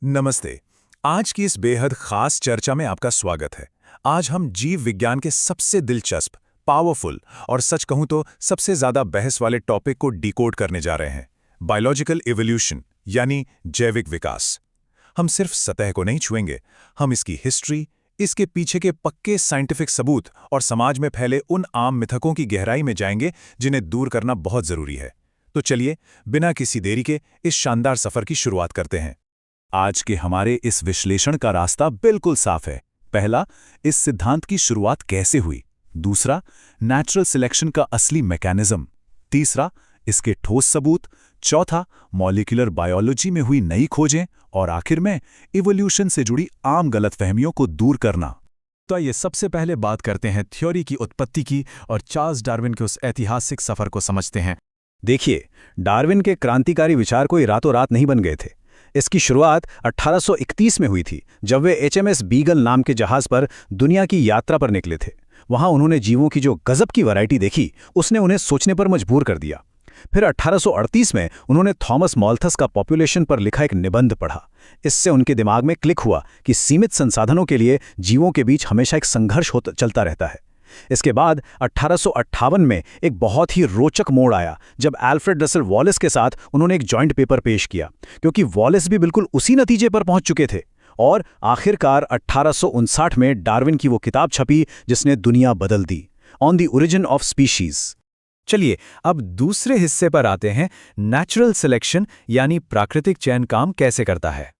नमस्ते। आज की इस बेहद खास चर्चा में आपका स्वागत है। आज हम जीव विज्ञान के सबसे दिलचस्प, पावरफुल और सच कहूं तो सबसे ज्यादा बहस वाले टॉपिक को डिकोड करने जा रहे हैं। बायोलॉजिकल इवोल्यूशन यानी जैविक विकास। हम सिर्फ सतह को नहीं छुएंगे, हम इसकी हिस्ट्री, इसके पीछे के पक्के साइंटिफिक सबूत और समाज में फैले उन आम मिथकों की गहराई में जाएंगे जिन्हें दूर करना बहुत जरूरी है। तो चलिए, बिना किसी देरी के इस शानदार सफर की शुरुआत करते हैं। आज के हमारे इस विश्लेषण का रास्ता बिल्कुल साफ है। पहला, इस सिद्धांत की शुरुआत कैसे हुई। दूसरा, नेचुरल सिलेक्शन का असली मैकेनिज्म। तीसरा, इसके ठोस सबूत। चौथा, मॉलिक्यूलर बायोलॉजी में हुई नई खोजें। और आखिर में इवोल्यूशन से जुड़ी आम गलतफहमियों को दूर करना। तो आइए सबसे पहले बात करते हैं थ्योरी की उत्पत्ति की और चार्ल्स डार्विन के उस ऐतिहासिक सफर को समझते हैं। देखिए, डार्विन के क्रांतिकारी विचार कोई रातों रात नहीं बन गए थे। इसकी शुरुआत 1831 में हुई थी, जब वे HMS बीगल नाम के जहाज पर दुनिया की यात्रा पर निकले थे। वहां उन्होंने जीवों की जो गजब की वैरायटी देखी, उसने उन्हें सोचने पर मजबूर कर दिया। फिर 1838 में उन्होंने थॉमस मॉल्थस का पॉपुलेशन पर लिखा एक निबंध पढ़ा। इससे उनके दिमाग में क्लिक हुआ कि सीमित संसाधनों के लिए जीवों के बीच हमेशा एक संघर्ष चलता रहता है। इसके बाद 1858 में एक बहुत ही रोचक मोड़ आया, जब अल्फ्रेड रसेल वॉलेस के साथ उन्होंने एक जॉइंट पेपर पेश किया, क्योंकि वॉलेस भी बिल्कुल उसी नतीजे पर पहुंच चुके थे। और आखिरकार 1859 में डार्विन की वो किताब छपी जिसने दुनिया बदल दी, on the origin of species. चलिए, अब दूसरे हिस्से पर आते हैं। नेचुरल सिलेक्शन यानी प्राकृतिक चयन काम कैसे करता है।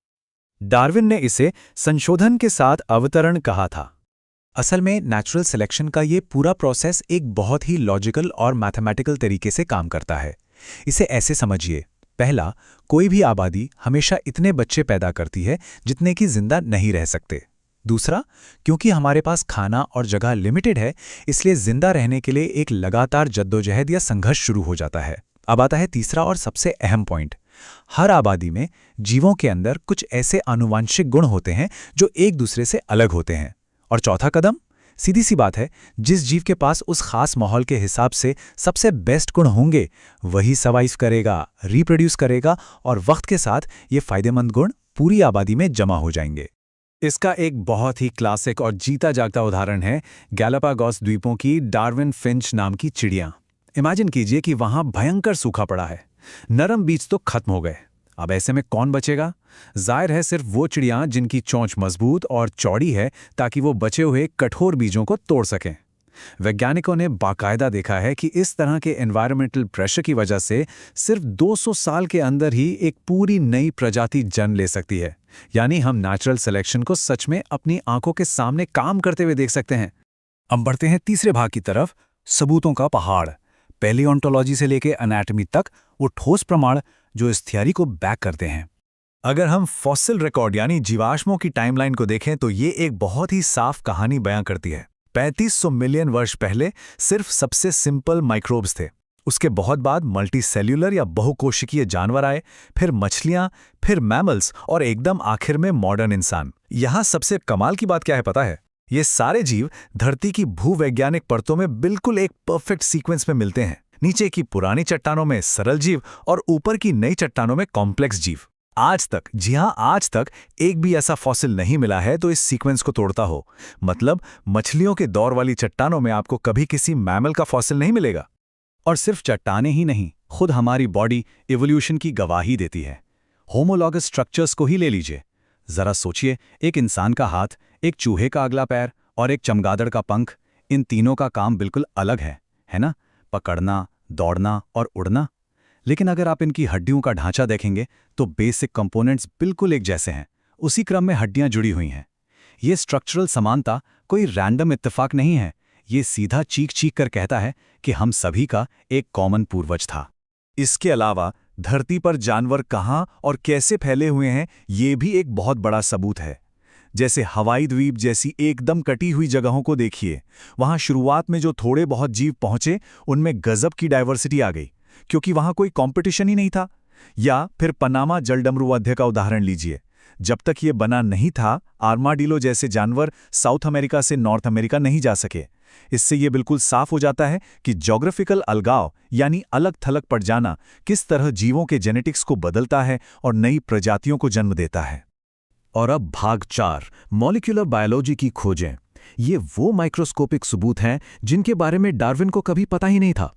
डार्विन ने इसे संशोधन के साथ अवतरण कहा था। असल में नेचुरल सिलेक्शन का ये पूरा प्रोसेस एक बहुत ही लॉजिकल और मैथमेटिकल तरीके से काम करता है। इसे ऐसे समझिए, पहला, कोई भी आबादी हमेशा इतने बच्चे पैदा करती है जितने कि जिंदा नहीं रह सकते। दूसरा, क्योंकि हमारे पास खाना और जगह लिमिटेड है, इसलिए जिंदा रहने के लिए एक लगातार जद्दोजहद या संघर्ष शुरू हो जाता है। अब आता है तीसरा और सबसे अहम पॉइंट। हर आबादी में जीवों के अंदर कुछ ऐसे आनुवांशिक गुण होते हैं जो एक दूसरे से अलग होते हैं। और चौथा कदम, सीधी सी बात है, जिस जीव के पास उस खास माहौल के हिसाब से सबसे बेस्ट गुण होंगे, वही सर्वाइव करेगा, रिप्रोड्यूस करेगा, और वक्त के साथ ये फायदेमंद गुण पूरी आबादी में जमा हो जाएंगे। इसका एक बहुत ही क्लासिक और जीता जागता उदाहरण है गैलापागोस द्वीपों की डार्विन फिंच नाम की चिड़ियां। इमेजिन कीजिए कि वहां भयंकर सूखा पड़ा है, नरम बीज तो खत्म हो गए। अब ऐसे में कौन बचेगा? जाहिर है सिर्फ वो चिड़ियां जिनकी चोंच मजबूत और चौड़ी है, ताकि वो बचे हुए कठोर बीजों को तोड़ सकें। वैज्ञानिकों ने बाकायदा देखा है कि इस तरह के एनवायरमेंटल प्रेशर की वजह से सिर्फ 200 साल के अंदर ही एक पूरी नई प्रजाति जन्म ले सकती है। यानी हम नेचुरल सिलेक्शन को सच में अपनी आंखों के सामने काम करते हुए देख सकते हैं। अब बढ़ते हैं तीसरे भाग की तरफ, सबूतों का पहाड़। पैलियोंटोलॉजी से लेकर एनाटॉमी तक वो ठोस प्रमाण जो इस थियरी को बैक करते हैं। अगर हम फॉसिल रिकॉर्ड यानी जीवाश्मों की टाइमलाइन को देखें तो ये एक बहुत ही साफ कहानी बयां करती है। 3500 मिलियन वर्ष पहले सिर्फ सबसे सिंपल माइक्रोब्स थे। उसके बहुत बाद मल्टी सेल्यूलर या बहुकोशिकीय जानवर आए, फिर मछलियां, फिर मैमल्स और एकदम आखिर में मॉडर्न इंसान। यहां सबसे कमाल की बात क्या है पता है? ये सारे जीव धरती की भूवैज्ञानिक परतों में बिल्कुल एक परफेक्ट सीक्वेंस में मिलते हैं। नीचे की पुरानी चट्टानों में सरल जीव और ऊपर की नई चट्टानों में कॉम्प्लेक्स जीव। आज तक, जी हां, आज तक एक भी ऐसा फॉसिल नहीं मिला है तो इस सीक्वेंस को तोड़ता हो। मतलब मछलियों के दौर वाली चट्टानों में आपको कभी किसी मैमल का फॉसिल नहीं मिलेगा। और सिर्फ चट्टानें ही नहीं, खुद हमारी बॉडी इवोल्यूशन की गवाही देती है। होमोलॉगस स्ट्रक्चर्स को ही ले लीजिए। जरा सोचिए, एक इंसान का हाथ, एक चूहे का अगला पैर और एक चमगादड़ का पंख, इन तीनों का काम बिल्कुल अलग है ना? पकड़ना, दौड़ना और उड़ना। लेकिन अगर आप इनकी हड्डियों का ढांचा देखेंगे तो बेसिक कंपोनेंट्स बिल्कुल एक जैसे हैं। उसी क्रम में हड्डियां जुड़ी हुई हैं। ये स्ट्रक्चरल समानता कोई रैंडम इत्तेफाक नहीं है। ये सीधा चीख चीख कर कहता है कि हम सभी का एक कॉमन पूर्वज था। इसके अलावा धरती पर जानवर कहां और कैसे फैले हुए हैं, ये भी एक बहुत बड़ा सबूत है। जैसे हवाई द्वीप जैसी एकदम कटी हुई जगहों को देखिए। वहां शुरुआत में जो थोड़े बहुत जीव पहुंचे, उनमें गजब की डाइवर्सिटी आ गई, क्योंकि वहां कोई कंपटीशन ही नहीं था। या फिर पनामा जलडमरूवाध्य का उदाहरण लीजिए। जब तक ये बना नहीं था, आर्माडिलो जैसे जानवर साउथ अमेरिका से नॉर्थ अमेरिका नहीं जा सके। इससे ये बिल्कुल साफ हो जाता है कि ज्योग्राफिकल अलगाव यानी अलग थलग पड़ जाना किस तरह जीवों के जेनेटिक्स को बदलता है और नई प्रजातियों को जन्म देता है। और अब भाग 4, मॉलिक्यूलर बायोलॉजी की खोजें। ये वो माइक्रोस्कोपिक सबूत हैं जिनके बारे में डार्विन को कभी पता ही नहीं था।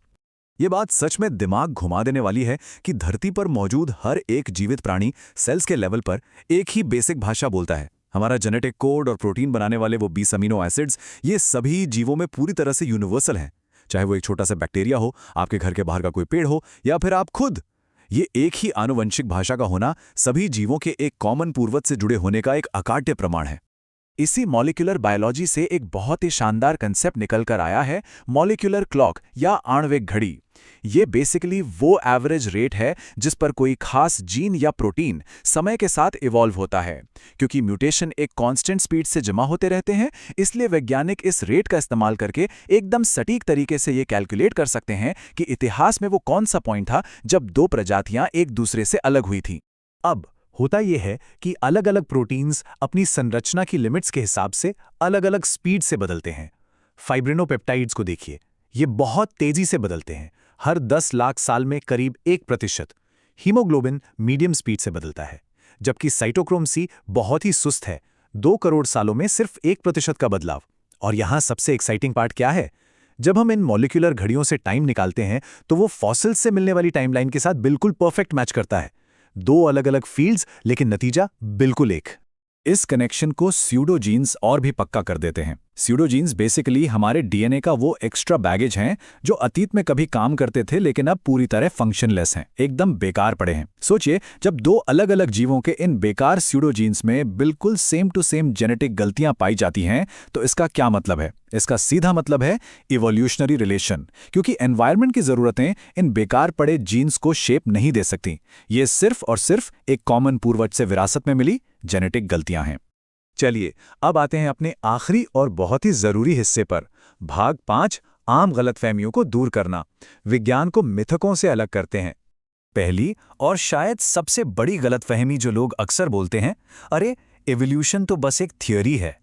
ये बात सच में दिमाग घुमा देने वाली है कि धरती पर मौजूद हर एक जीवित प्राणी सेल्स के लेवल पर एक ही बेसिक भाषा बोलता है। हमारा जेनेटिक कोड और प्रोटीन बनाने वाले वो 20 अमीनो एसिड्स, ये सभी जीवों में पूरी तरह से यूनिवर्सल हैं। चाहे वो एक छोटा सा बैक्टीरिया हो, आपके घर के बाहर का कोई पेड़ हो, या फिर आप खुद। ये एक ही आनुवंशिक भाषा का होना सभी जीवों के एक कॉमन पूर्वज से जुड़े होने का एक अकाट्य प्रमाण है। इसी मॉलिक्यूलर बायोलॉजी से एक बहुत ही शानदार कंसेप्ट निकल कर आया है, मॉलिक्यूलर क्लॉक या आणविक घड़ी। ये बेसिकली वो एवरेज रेट है जिस पर कोई खास जीन या प्रोटीन समय के साथ इवॉल्व होता है। क्योंकि म्यूटेशन एक कांस्टेंट स्पीड से जमा होते रहते हैं, इसलिए वैज्ञानिक इस रेट का इस्तेमाल करके एकदम सटीक तरीके से ये कैलकुलेट कर सकते हैं कि इतिहास में वो कौन सा पॉइंट था जब दो प्रजातियां एक दूसरे से अलग हुई थीं। अब होता यह है कि अलग अलग प्रोटीन्स अपनी संरचना की लिमिट्स के हिसाब से अलग अलग स्पीड से बदलते हैं। फाइब्रिनोपेप्टाइड्स को देखिए, ये बहुत तेजी से बदलते हैं, हर 10 लाख साल में करीब 1%। हीमोग्लोबिन मीडियम स्पीड से बदलता है, जबकि साइटोक्रोम सी बहुत ही सुस्त है, 2 करोड़ सालों में सिर्फ 1% का बदलाव। और यहां सबसे एक्साइटिंग पार्ट क्या है? जब हम इन मॉलिक्यूलर घड़ियों से टाइम निकालते हैं तो वो फॉसिल्स से मिलने वाली टाइमलाइन के साथ बिल्कुल परफेक्ट मैच करता है। 2 अलग अलग फील्ड्स, लेकिन नतीजा बिल्कुल एक। इस कनेक्शन को स्यूडोजीन्स और भी पक्का कर देते हैं। स्यूडोजीन्स बेसिकली हमारे डीएनए का वो एक्स्ट्रा बैगेज हैं जो अतीत में कभी काम करते थे लेकिन अब पूरी तरह फंक्शनलेस हैं, एकदम बेकार पड़े हैं। सोचिए, जब 2 अलग अलग जीवों के इन बेकार स्यूडोजीन्स में बिल्कुल सेम टू सेम जेनेटिक गलतियां पाई जाती हैं, तो इसका क्या मतलब है? इसका सीधा मतलब है इवोल्यूशनरी रिलेशन, क्योंकि एनवायरनमेंट की जरूरतें इन बेकार पड़े जीन्स को शेप नहीं दे सकती। ये सिर्फ और सिर्फ एक कॉमन पूर्वज से विरासत में मिली जेनेटिक गलतियां हैं। चलिए, अब आते हैं अपने आखिरी और बहुत ही जरूरी हिस्से पर, भाग 5, आम गलतफहमियों को दूर करना। विज्ञान को मिथकों से अलग करते हैं। पहली और शायद सबसे बड़ी गलतफहमी जो लोग अक्सर बोलते हैं, अरे एवोल्यूशन तो बस एक थियोरी है।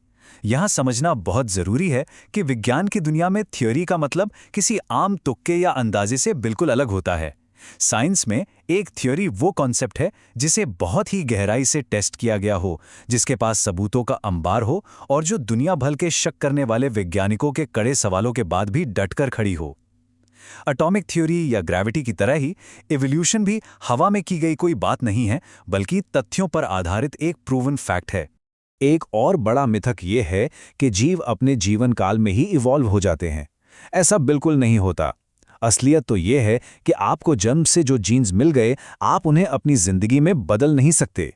यहां समझना बहुत जरूरी है कि विज्ञान की दुनिया में थियोरी का मतलब किसी आम तुक्के या अंदाजे से बिल्कुल अलग होता है। साइंस में एक थ्योरी वो कॉन्सेप्ट है जिसे बहुत ही गहराई से टेस्ट किया गया हो, जिसके पास सबूतों का अंबार हो और जो दुनिया भर के शक करने वाले वैज्ञानिकों के कड़े सवालों के बाद भी डटकर खड़ी हो। एटॉमिक थ्योरी या ग्रेविटी की तरह ही इवोल्यूशन भी हवा में की गई कोई बात नहीं है, बल्कि तथ्यों पर आधारित एक प्रूवन फैक्ट है। एक और बड़ा मिथक ये है कि जीव अपने जीवन काल में ही इवॉल्व हो जाते हैं। ऐसा बिल्कुल नहीं होता। असलियत तो ये है कि आपको जन्म से जो जीन्स मिल गए, आप उन्हें अपनी जिंदगी में बदल नहीं सकते।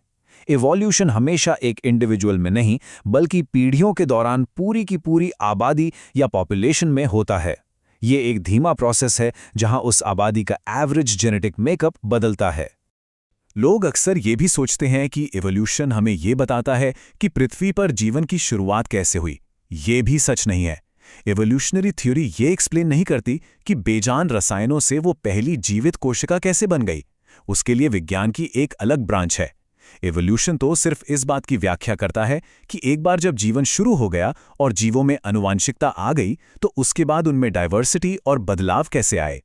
इवोल्यूशन हमेशा एक इंडिविजुअल में नहीं, बल्कि पीढ़ियों के दौरान पूरी की पूरी आबादी या पॉपुलेशन में होता है। ये एक धीमा प्रोसेस है जहां उस आबादी का एवरेज जेनेटिक मेकअप बदलता है। लोग अक्सर ये भी सोचते हैं कि इवोल्यूशन हमें ये बताता है कि पृथ्वी पर जीवन की शुरुआत कैसे हुई। ये भी सच नहीं है। इवोल्यूशनरी थ्योरी ये एक्सप्लेन नहीं करती कि बेजान रसायनों से वो पहली जीवित कोशिका कैसे बन गई। उसके लिए विज्ञान की एक अलग ब्रांच है। इवोल्यूशन तो सिर्फ इस बात की व्याख्या करता है कि एक बार जब जीवन शुरू हो गया और जीवों में आनुवांशिकता आ गई, तो उसके बाद उनमें डाइवर्सिटी और बदलाव कैसे आए।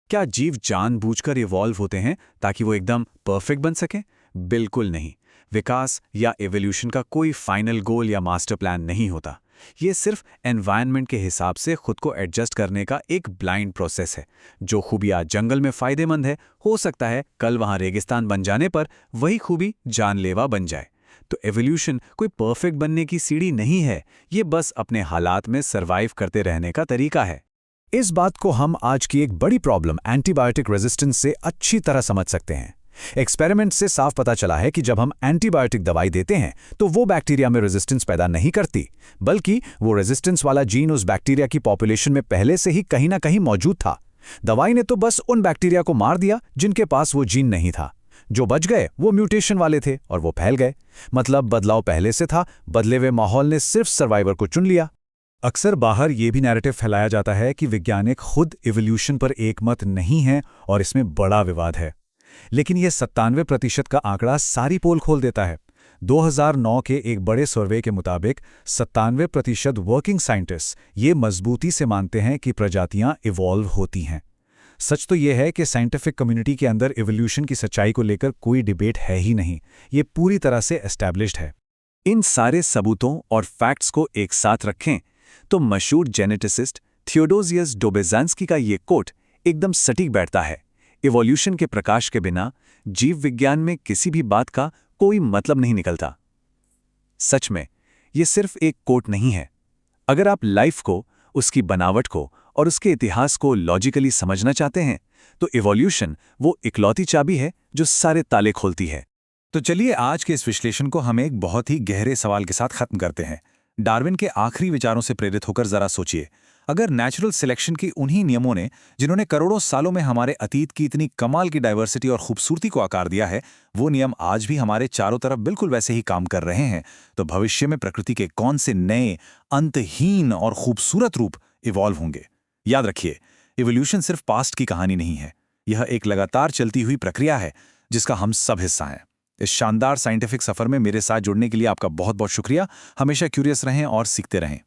क्या जीव जानबूझकर इवॉल्व होते हैं ताकि वो एकदम परफेक्ट बन सकें? बिल्कुल नहीं। विकास या इवोल्यूशन का कोई फाइनल गोल या मास्टर प्लान नहीं होता। ये सिर्फ एनवायरनमेंट के हिसाब से खुद को एडजस्ट करने का एक ब्लाइंड प्रोसेस है। जो खूबी आज जंगल में फायदेमंद है, हो सकता है कल वहां रेगिस्तान बन जाने पर वही खूबी जानलेवा बन जाए। तो एवोल्यूशन कोई परफेक्ट बनने की सीढ़ी नहीं है, ये बस अपने हालात में सर्वाइव करते रहने का तरीका है। इस बात को हम आज की एक बड़ी प्रॉब्लम एंटीबायोटिक रेजिस्टेंस से अच्छी तरह समझ सकते हैं। एक्सपेरिमेंट से साफ पता चला है कि जब हम एंटीबायोटिक दवाई देते हैं तो वो बैक्टीरिया में रेजिस्टेंस पैदा नहीं करती, बल्कि वो रेजिस्टेंस वाला जीन उस बैक्टीरिया की पॉपुलेशन में पहले से ही कहीं ना कहीं मौजूद था। दवाई ने तो बस उन बैक्टीरिया को मार दिया जिनके पास वो जीन नहीं था। जो बच गए वो म्यूटेशन वाले थे और वो फैल गए। मतलब बदलाव पहले से था, बदले हुए माहौल ने सिर्फ सर्वाइवर को चुन लिया। अक्सर बाहर ये भी नैरेटिव फैलाया जाता है कि वैज्ञानिक खुद इवोल्यूशन पर एकमत नहीं हैं और इसमें बड़ा विवाद है। लेकिन यह 97% का आंकड़ा सारी पोल खोल देता है। 2009 के एक बड़े सर्वे के मुताबिक 97% वर्किंग साइंटिस्ट ये मजबूती से मानते हैं कि प्रजातियां इवॉल्व होती हैं। सच तो यह है कि साइंटिफिक कम्युनिटी के अंदर इवोल्यूशन की सच्चाई को लेकर कोई डिबेट है ही नहीं। ये पूरी तरह से एस्टैब्लिश्ड है। इन सारे सबूतों और फैक्ट्स को एक साथ रखें तो मशहूर जेनेटिसिस्ट थियोडोसियस डोबेज़ांस्की का ये कोट एकदम सटीक बैठता है। इवोल्यूशन के प्रकाश के बिना जीव विज्ञान में किसी भी बात का कोई मतलब नहीं निकलता। सच में ये सिर्फ एक कोट नहीं है। अगर आप लाइफ को, उसकी बनावट को और उसके इतिहास को लॉजिकली समझना चाहते हैं तो इवोल्यूशन वो इकलौती चाबी है जो सारे ताले खोलती है। तो चलिए आज के इस विश्लेषण को हम एक बहुत ही गहरे सवाल के साथ खत्म करते हैं। डार्विन के आखिरी विचारों से प्रेरित होकर जरा सोचिए, अगर नेचुरल सिलेक्शन की उन्हीं नियमों ने जिन्होंने करोड़ों सालों में हमारे अतीत की इतनी कमाल की डाइवर्सिटी और खूबसूरती को आकार दिया है, वो नियम आज भी हमारे चारों तरफ बिल्कुल वैसे ही काम कर रहे हैं, तो भविष्य में प्रकृति के कौन से नए, अंतहीन और खूबसूरत रूप इवॉल्व होंगे। याद रखिए, इवोल्यूशन सिर्फ पास्ट की कहानी नहीं है, यह एक लगातार चलती हुई प्रक्रिया है जिसका हम सब हिस्सा हैं। इस शानदार साइंटिफिक सफर में मेरे साथ जुड़ने के लिए आपका बहुत बहुत शुक्रिया। हमेशा क्यूरियस रहें और सीखते रहें।